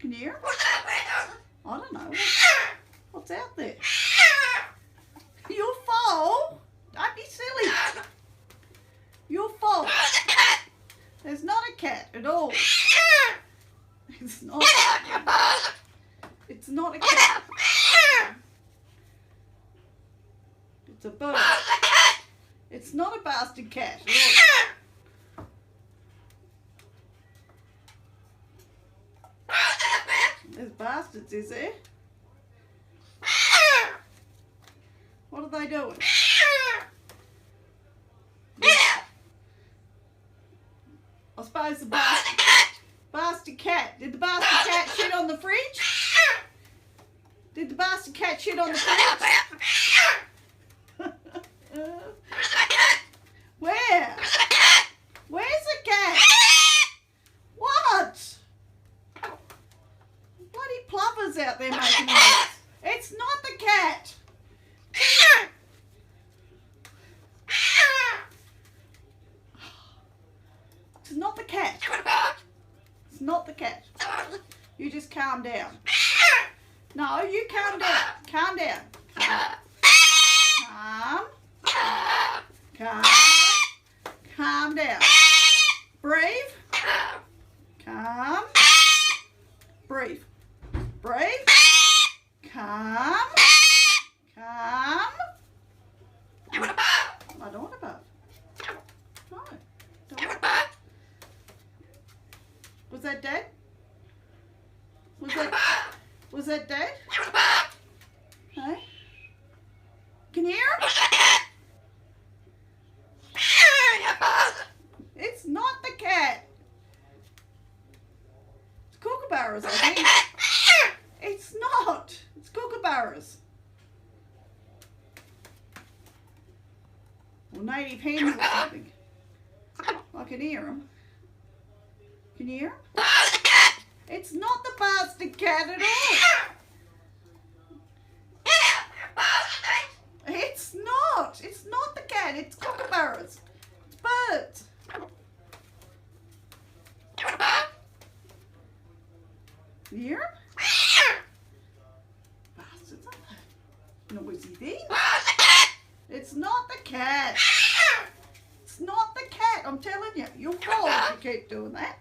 Can you hear him? I don't know. What's out there? You'll fall. Don't be silly. You'll fall. There's not a cat at all. It's not. It's not a cat. It's a bird. It's not a bastard cat. Look. There's bastards, is there? What are they doing? I suppose the bastard cat. Did the bastard cat shit on the fridge? Did the bastard cat shit on the fridge? Where? Where's the cat? What? Bloody plovers out there making noise. It's not the cat. It's not the cat. It's not the cat. You just calm down. No, you calm down. Calm down. Calm. Calm down. Breathe. Calm. Breathe. Breathe. Calm. Calm. I don't want to bark. No. Don't want to bark. Was that dead? Was that dead? Hey? Can you hear him? It's not the cat. It's kookaburras, I think. It's not. It's kookaburras. Or native hens or something. I can hear them. Can you hear them? It's not the bastard cat at all. It's not. It's not the cat. It's kookaburras. It's birds. You hear them? Bastards, aren't they? Noisy thing. It's not the cat. It's not the cat. I'm telling you. You'll fall if you keep doing that.